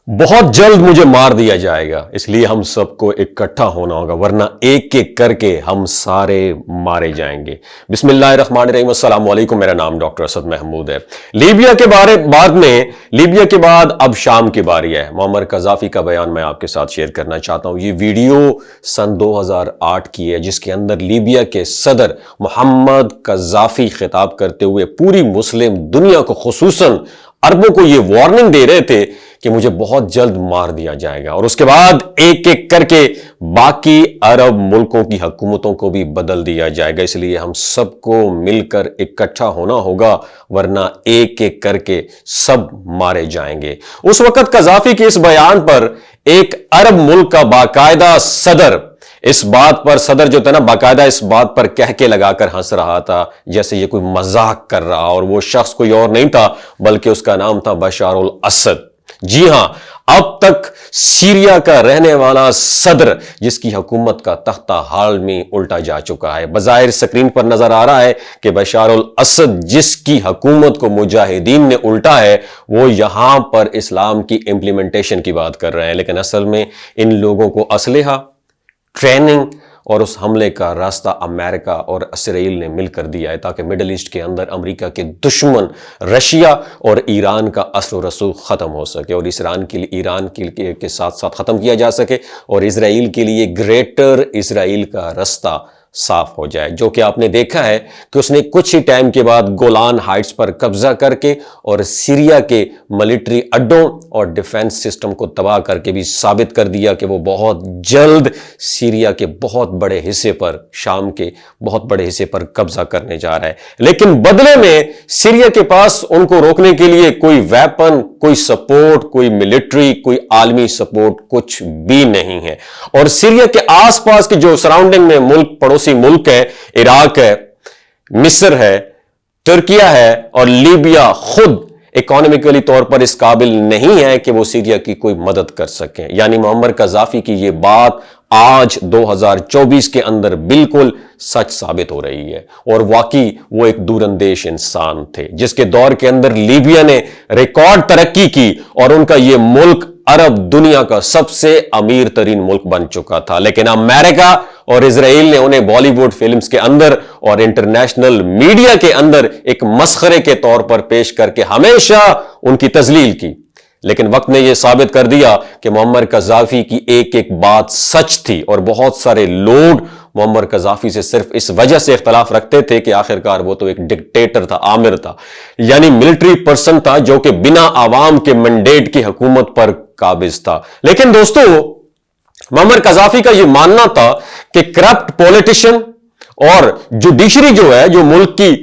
بہت جلد مجھے مار دیا جائے گا، اس لیے ہم سب کو اکٹھا ہونا ہوگا، ورنہ ایک ایک کر کے ہم سارے مارے جائیں گے۔ بسم اللہ الرحمن الرحیم۔ السلام علیکم، میرا نام ڈاکٹر اسد محمود ہے۔ لیبیا کے بعد اب شام کی باری ہے۔ معمر قذافی کا بیان میں آپ کے ساتھ شیئر کرنا چاہتا ہوں۔ یہ ویڈیو سن 2008 کی ہے، جس کے اندر لیبیا کے صدر محمد قذافی خطاب کرتے ہوئے پوری مسلم دنیا کو، خصوصاً عربوں کو، یہ وارننگ دے رہے تھے کہ مجھے بہت جلد مار دیا جائے گا، اور اس کے بعد ایک ایک کر کے باقی عرب ملکوں کی حکومتوں کو بھی بدل دیا جائے گا۔ اس لیے ہم سب کو مل کر اکٹھا ہونا ہوگا، ورنہ ایک ایک کر کے سب مارے جائیں گے۔ اس وقت قذافی کے اس بیان پر ایک عرب ملک کا باقاعدہ صدر جو تھا نا، باقاعدہ اس بات پر کہہ لگا کر ہنس رہا تھا جیسے یہ کوئی مذاق کر رہا، اور وہ شخص کوئی اور نہیں تھا بلکہ اس کا نام تھا بشار الاسد۔ جی ہاں، اب تک سیریا کا رہنے والا صدر جس کی حکومت کا تختہ حال میں الٹا جا چکا ہے۔ بظاہر سکرین پر نظر آ رہا ہے کہ بشار الاسد جس کی حکومت کو مجاہدین نے الٹا ہے، وہ یہاں پر اسلام کی امپلیمنٹیشن کی بات کر رہے ہیں، لیکن اصل میں ان لوگوں کو اسلحہ، ٹریننگ اور اس حملے کا راستہ امریکہ اور اسرائیل نے مل کر دیا ہے، تاکہ مڈل ایسٹ کے اندر امریکہ کے دشمن رشیا اور ایران کا اثر و رسوخ ختم ہو سکے، اور ایران کے ساتھ ساتھ ختم کیا جا سکے، اور اسرائیل کے لیے گریٹر اسرائیل کا راستہ صاف ہو جائے، جو کہ آپ نے دیکھا ہے کہ اس نے کچھ ہی ٹائم کے بعد گولان ہائٹس پر قبضہ کر کے اور سیریا کے ملٹری اڈوں اور ڈیفنس سسٹم کو تباہ کر کے بھی ثابت کر دیا کہ وہ بہت جلد سیریا کے بہت بڑے حصے پر، شام کے بہت بڑے حصے پر قبضہ کرنے جا رہا ہے۔ لیکن بدلے میں سیریا کے پاس ان کو روکنے کے لیے کوئی ویپن، کوئی سپورٹ، کوئی ملٹری، کوئی عالمی سپورٹ کچھ بھی نہیں ہے، اور سیریا کے آس پاس کے جو سراؤنڈنگ میں ملک، پڑوسی ملک ہے، عراق ہے، مصر ہے، ترکیہ ہے، اور لیبیا خود اکانومیکلی طور پر اس قابل نہیں ہے کہ وہ سیریا کی کوئی مدد کر سکیں۔ یعنی معمر قذافی کی یہ بات آج 2024 کے اندر بالکل سچ ثابت ہو رہی ہے، اور واقعی وہ ایک دور اندیش انسان تھے جس کے دور کے اندر لیبیا نے ریکارڈ ترقی کی، اور ان کا یہ ملک عرب دنیا کا سب سے امیر ترین ملک بن چکا تھا۔ لیکن امریکہ اور اسرائیل نے انہیں بالی ووڈ فلمز کے اندر اور انٹرنیشنل میڈیا کے اندر ایک مسخرے کے طور پر پیش کر کے ہمیشہ ان کی تذلیل کی۔ لیکن وقت نے یہ ثابت کر دیا کہ معمر قذافی کی ایک ایک بات سچ تھی، اور بہت سارے لوگ معمر قذافی سے صرف اس وجہ سے اختلاف رکھتے تھے کہ آخرکار وہ تو ایک ڈکٹیٹر تھا، آمر تھا، یعنی ملٹری پرسن تھا جو کہ بنا عوام کے مینڈیٹ کی حکومت پر قابض تھا۔ لیکن دوستو، معمر قذافی کا یہ ماننا تھا کہ کرپٹ پولیٹیشن اور جوڈیشری جو ہے، جو ملک کی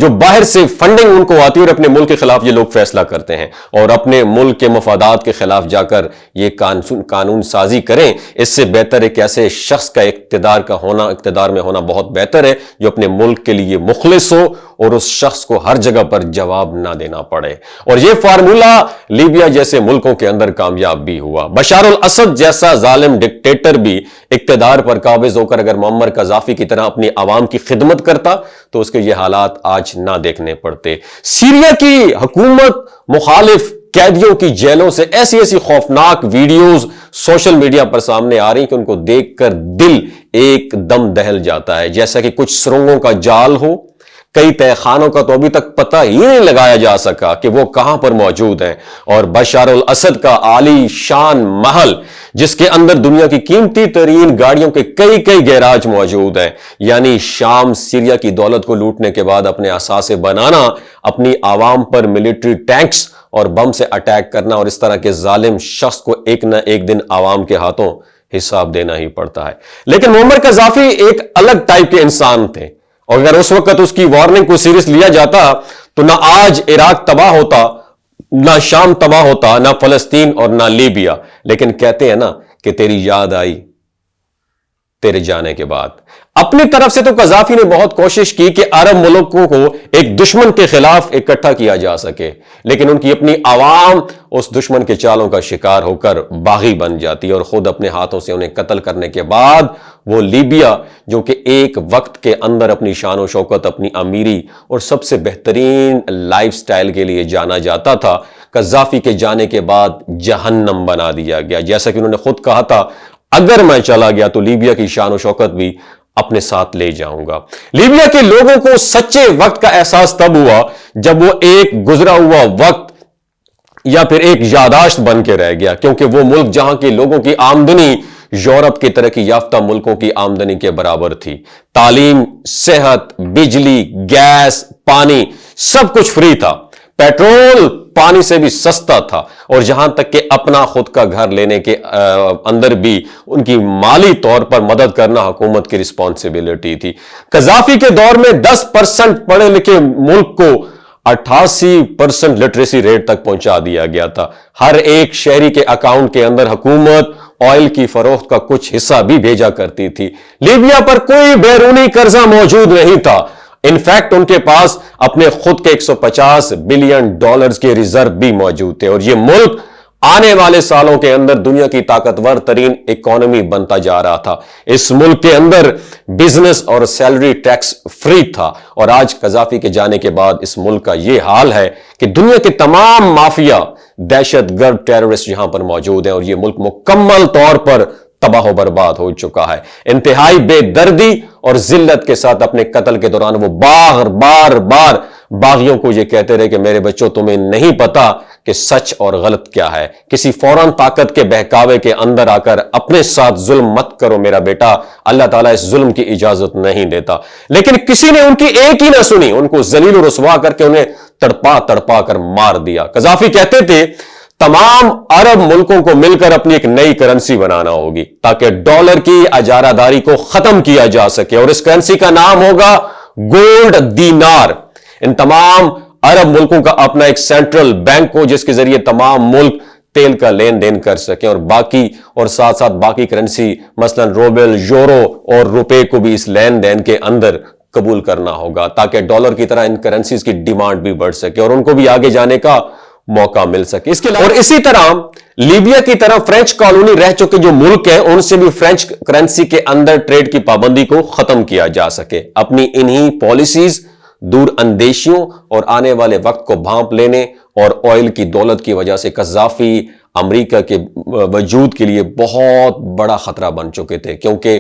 جو باہر سے فنڈنگ ان کو آتی ہے، اور اپنے ملک کے خلاف یہ لوگ فیصلہ کرتے ہیں، اور اپنے ملک کے مفادات کے خلاف جا کر یہ قانون سازی کریں، اس سے بہتر ایک ایسے شخص کا اقتدار میں ہونا بہت بہتر ہے جو اپنے ملک کے لیے مخلص ہو، اور اس شخص کو ہر جگہ پر جواب نہ دینا پڑے۔ اور یہ فارمولا لیبیا جیسے ملکوں کے اندر کامیاب بھی ہوا۔ بشار الاسد جیسا ظالم ڈکٹیٹر بھی اقتدار پر قابض ہو کر اگر معمر قذافی کی طرح اپنی عوام کی خدمت کرتا تو اس کے یہ حالات آج نہ دیکھنے پڑتے۔ سیریا کی حکومت مخالف قیدیوں کی جیلوں سے ایسی خوفناک ویڈیوز سوشل میڈیا پر سامنے آ رہی ہیں کہ ان کو دیکھ کر دل ایک دم دہل جاتا ہے، جیسا کہ کچھ سرنگوں کا جال ہو، کئی تہہ خانوں کا تو ابھی تک پتہ ہی نہیں لگایا جا سکا کہ وہ کہاں پر موجود ہیں، اور بشار الاسد کا عالی شان محل جس کے اندر دنیا کی قیمتی ترین گاڑیوں کے کئی گیراج موجود ہیں، یعنی شام سیریا کی دولت کو لوٹنے کے بعد اپنے اثاثے بنانا، اپنی عوام پر ملٹری ٹینکس اور بم سے اٹیک کرنا، اور اس طرح کے ظالم شخص کو ایک نہ ایک دن عوام کے ہاتھوں حساب دینا ہی پڑتا ہے۔ لیکن معمر قذافی ایک الگ ٹائپ کے انسان تھے، اور اگر اس وقت اس کی وارننگ کو سیریس لیا جاتا تو نہ آج عراق تباہ ہوتا، نہ شام تباہ ہوتا، نہ فلسطین اور نہ لیبیا۔ لیکن کہتے ہیں نا کہ تیری یاد آئی تیرے جانے کے بعد۔ اپنی طرف سے تو قذافی نے بہت کوشش کی کہ عرب ملکوں کو ایک دشمن کے خلاف اکٹھا کیا جا سکے، لیکن ان کی اپنی عوام اس دشمن کے چالوں کا شکار ہو کر باغی بن جاتی، اور خود اپنے ہاتھوں سے انہیں قتل کرنے کے بعد وہ لیبیا جو کہ ایک وقت کے اندر اپنی شان و شوکت، اپنی امیری اور سب سے بہترین لائف سٹائل کے لیے جانا جاتا تھا، قذافی کے جانے کے بعد جہنم بنا دیا گیا. جیسا کہ انہوں نے خود کہا تھا اگر میں چلا گیا تو لیبیا کی شان و شوکت بھی اپنے ساتھ لے جاؤں گا. لیبیا کے لوگوں کو سچے وقت کا احساس تب ہوا جب وہ ایک گزرا ہوا وقت یا پھر ایک یادداشت بن کے رہ گیا, کیونکہ وہ ملک جہاں کے لوگوں کی آمدنی یورپ کے ترقی یافتہ ملکوں کی آمدنی کے برابر تھی. تعلیم, صحت, بجلی, گیس, پانی سب کچھ فری تھا. پیٹرول پانی سے بھی سستا تھا, اور جہاں تک کہ اپنا خود کا گھر لینے کے اندر بھی ان کی مالی طور پر مدد کرنا حکومت کی رسپانسبلٹی تھی. قذافی کے دور میں 10% پڑھے لکھے ملک کو 88% لٹریسی ریٹ تک پہنچا دیا گیا تھا. ہر ایک شہری کے اکاؤنٹ کے اندر حکومت آئل کی فروخت کا کچھ حصہ بھی بھیجا کرتی تھی. لیبیا پر کوئی بیرونی قرضہ موجود نہیں تھا. انفیکٹ ان کے پاس اپنے خود کے $150 بلین کے ریزرو بھی موجود تھے, اور یہ ملک آنے والے سالوں کے اندر دنیا کی طاقتور ترین اکانومی بنتا جا رہا تھا. اس ملک کے اندر بزنس اور سیلری ٹیکس فری تھا, اور آج قذافی کے جانے کے بعد اس ملک کا یہ حال ہے کہ دنیا کے تمام مافیا, دہشت گرد, ٹیررسٹ یہاں پر موجود ہیں, اور یہ ملک مکمل طور پر تباہ و برباد ہو چکا ہے. انتہائی بے دردی اور ذلت کے ساتھ اپنے قتل کے دوران وہ بار بار باغیوں کو یہ کہتے رہے کہ میرے بچوں تمہیں نہیں پتا کہ سچ اور غلط کیا ہے. کسی فوراً طاقت کے بہکاوے کے اندر آ کر اپنے ساتھ ظلم مت کرو میرا بیٹا, اللہ تعالیٰ اس ظلم کی اجازت نہیں دیتا. لیکن کسی نے ان کی ایک ہی نہ سنی, ان کو ذلیل و رسوا کر کے انہیں تڑپا کر مار دیا. قذافی کہتے تھے تمام عرب ملکوں کو مل کر اپنی ایک نئی کرنسی بنانا ہوگی تاکہ ڈالر کی اجارہ داری کو ختم کیا جا سکے, اور اس کرنسی کا نام ہوگا گولڈ دینار. ان تمام عرب ملکوں کا اپنا ایک سینٹرل بینک ہو جس کے ذریعے تمام ملک تیل کا لین دین کر سکیں, اور ساتھ ساتھ باقی کرنسی مثلا روبل, یورو اور روپے کو بھی اس لین دین کے اندر قبول کرنا ہوگا تاکہ ڈالر کی طرح ان کرنسیز کی ڈیمانڈ بھی بڑھ سکے اور ان کو بھی آگے جانے کا موقع مل سکے. اس کے علاوہ اور اسی طرح لیبیا کی طرح فرینچ کالونی رہ چکے جو ملک ہیں ان سے بھی فرینچ کرنسی کے اندر ٹریڈ کی پابندی کو ختم کیا جا سکے. اپنی انہی پالیسیز, دور اندیشیوں اور آنے والے وقت کو بھانپ لینے اور آئل کی دولت کی وجہ سے قذافی امریکہ کے وجود کے لیے بہت بڑا خطرہ بن چکے تھے, کیونکہ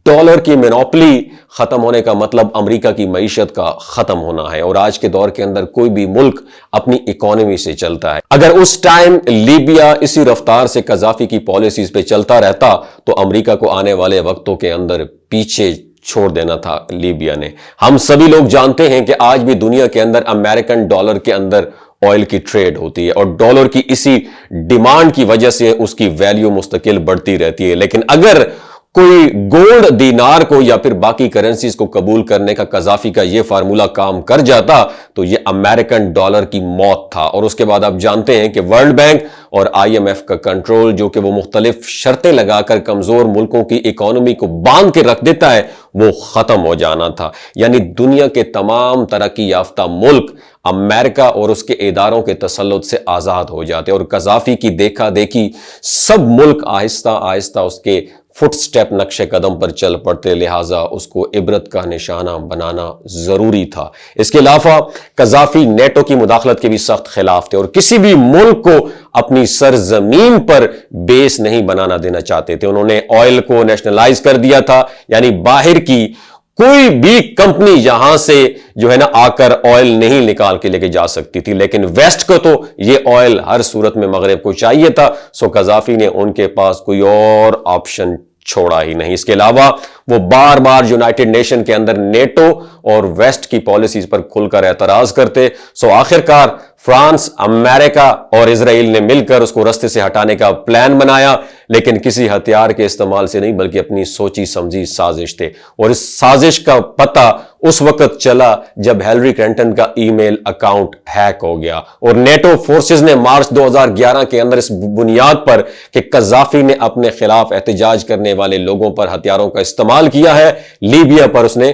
ڈالر کی مونوپلی ختم ہونے کا مطلب امریکہ کی معیشت کا ختم ہونا ہے, اور آج کے دور کے اندر کوئی بھی ملک اپنی اکانومی سے چلتا ہے. اگر اس ٹائم لیبیا اسی رفتار سے قذافی کی پالیسیز پہ چلتا رہتا تو امریکہ کو آنے والے وقتوں کے اندر پیچھے چھوڑ دینا تھا لیبیا نے. ہم سبھی لوگ جانتے ہیں کہ آج بھی دنیا کے اندر امریکن ڈالر کے اندر آئل کی ٹریڈ ہوتی ہے, اور ڈالر کی اسی ڈیمانڈ کی وجہ سے اس کی ویلیو مستقل بڑھتی رہتی ہے. لیکن اگر کوئی گولڈ دینار کو یا پھر باقی کرنسیز کو قبول کرنے کا قذافی کا یہ فارمولہ کام کر جاتا تو یہ امریکن ڈالر کی موت تھا. اور اس کے بعد آپ جانتے ہیں کہ ورلڈ بینک اور IMF کا کنٹرول جو کہ وہ مختلف شرطیں لگا کر کمزور ملکوں کی اکانومی کو باندھ کے رکھ دیتا ہے وہ ختم ہو جانا تھا. یعنی دنیا کے تمام ترقی یافتہ ملک امریکہ اور اس کے اداروں کے تسلط سے آزاد ہو جاتے, اور قذافی کی دیکھا دیکھی سب ملک آہستہ آہستہ اس کے فٹ سٹیپ نقش قدم پر چل پڑتے, لہٰذا اس کو عبرت کا نشانہ بنانا ضروری تھا. اس کے علاوہ قذافی نیٹو کی مداخلت کے بھی سخت خلاف تھے, اور کسی بھی ملک کو اپنی سرزمین پر بیس نہیں بنانا دینا چاہتے تھے. انہوں نے آئل کو نیشنلائز کر دیا تھا, یعنی باہر کی کوئی بھی کمپنی یہاں سے جو ہے نا آ کر آئل نہیں نکال کے لے کے جا سکتی تھی, لیکن ویسٹ کو تو یہ آئل ہر صورت میں مغرب کو چاہیے تھا. سو قذافی نے ان کے پاس کوئی اور آپشن چھوڑا ہی نہیں. اس کے علاوہ وہ بار بار یونائٹڈ نیشن کے اندر نیٹو اور ویسٹ کی پالیسیز پر کھل کر اعتراض کرتے. سو آخرکار فرانس, امریکہ اور اسرائیل نے مل کر اس کو رستے سے ہٹانے کا پلان بنایا, لیکن کسی ہتھیار کے استعمال سے نہیں بلکہ اپنی سوچی سمجھی سازش تھے. اور اس سازش کا پتہ اس وقت چلا جب ہیلری کلنٹن کا ای میل اکاؤنٹ ہیک ہو گیا, اور نیٹو فورسز نے مارچ 2011 کے اندر اس بنیاد پر کہ قذافی نے اپنے خلاف احتجاج کرنے والے لوگوں پر ہتھیاروں کا استعمال کیا ہے, لیبیا پر اس نے